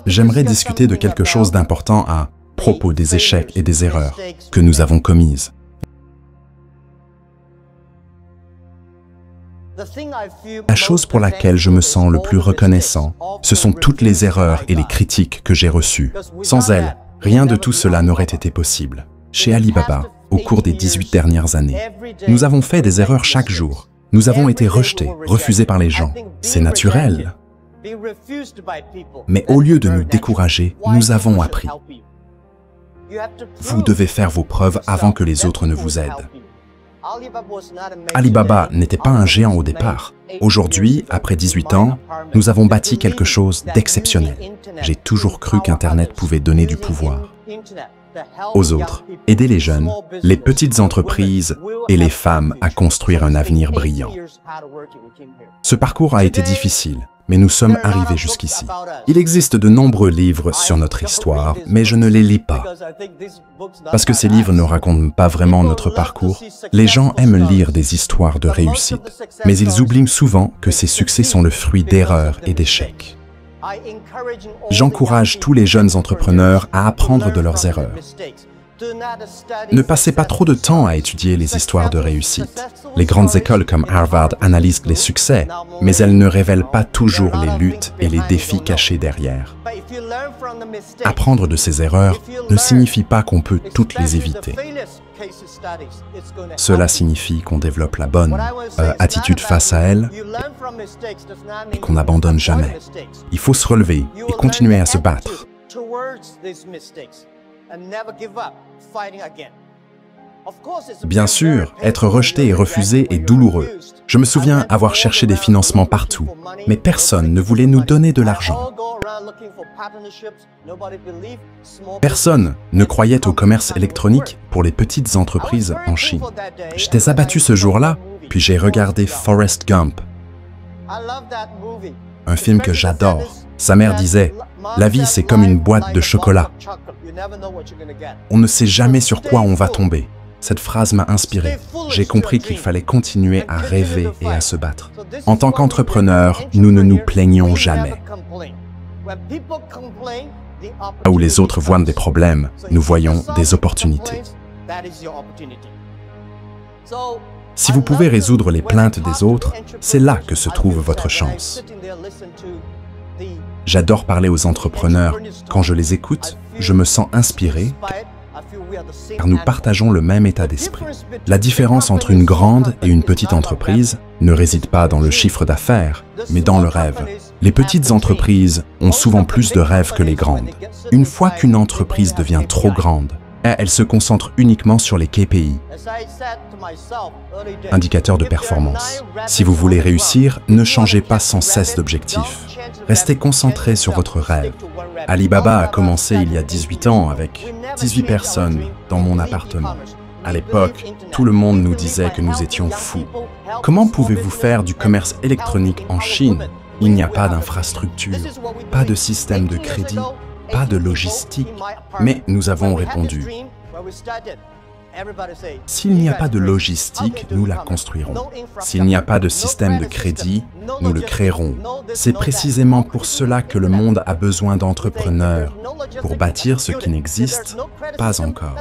J'aimerais discuter de quelque chose d'important à propos des échecs et des erreurs que nous avons commises. La chose pour laquelle je me sens le plus reconnaissant, ce sont toutes les erreurs et les critiques que j'ai reçues. Sans elles, rien de tout cela n'aurait été possible. Chez Alibaba, au cours des 18 dernières années, nous avons fait des erreurs chaque jour. Nous avons été rejetés, refusés par les gens. C'est naturel. Mais au lieu de nous décourager, nous avons appris. Vous devez faire vos preuves avant que les autres ne vous aident. Alibaba n'était pas un géant au départ. Aujourd'hui, après 18 ans, nous avons bâti quelque chose d'exceptionnel. J'ai toujours cru qu'Internet pouvait donner du pouvoir aux autres, aider les jeunes, les petites entreprises et les femmes à construire un avenir brillant. Ce parcours a été difficile, mais nous sommes arrivés jusqu'ici. Il existe de nombreux livres sur notre histoire, mais je ne les lis pas. Parce que ces livres ne racontent pas vraiment notre parcours, les gens aiment lire des histoires de réussite, mais ils oublient souvent que ces succès sont le fruit d'erreurs et d'échecs. J'encourage tous les jeunes entrepreneurs à apprendre de leurs erreurs. Ne passez pas trop de temps à étudier les histoires de réussite. Les grandes écoles comme Harvard analysent les succès, mais elles ne révèlent pas toujours les luttes et les défis cachés derrière. Apprendre de ces erreurs ne signifie pas qu'on peut toutes les éviter. Cela signifie qu'on développe la bonne attitude face à elles et qu'on n'abandonne jamais. Il faut se relever et continuer à se battre. Bien sûr, être rejeté et refusé est douloureux. Je me souviens avoir cherché des financements partout, mais personne ne voulait nous donner de l'argent. Personne ne croyait au commerce électronique pour les petites entreprises en Chine. J'étais abattu ce jour-là, puis j'ai regardé Forrest Gump, un film que j'adore. Sa mère disait, « La vie, c'est comme une boîte de chocolat. On ne sait jamais sur quoi on va tomber. » Cette phrase m'a inspiré. J'ai compris qu'il fallait continuer à rêver et à se battre. En tant qu'entrepreneurs, nous ne nous plaignons jamais. Là où les autres voient des problèmes, nous voyons des opportunités. Si vous pouvez résoudre les plaintes des autres, c'est là que se trouve votre chance. J'adore parler aux entrepreneurs. Quand je les écoute, je me sens inspiré, car nous partageons le même état d'esprit. La différence entre une grande et une petite entreprise ne réside pas dans le chiffre d'affaires, mais dans le rêve. Les petites entreprises ont souvent plus de rêves que les grandes. Une fois qu'une entreprise devient trop grande, elle se concentre uniquement sur les KPI, indicateurs de performance. Si vous voulez réussir, ne changez pas sans cesse d'objectif. Restez concentré sur votre rêve. Alibaba a commencé il y a 18 ans avec 18 personnes dans mon appartement. À l'époque, tout le monde nous disait que nous étions fous. Comment pouvez-vous faire du commerce électronique en Chine? Il n'y a pas d'infrastructure, pas de système de crédit, pas de logistique. Mais nous avons répondu, s'il n'y a pas de logistique, nous la construirons. S'il n'y a pas de système de crédit, nous le créerons. C'est précisément pour cela que le monde a besoin d'entrepreneurs, pour bâtir ce qui n'existe pas encore.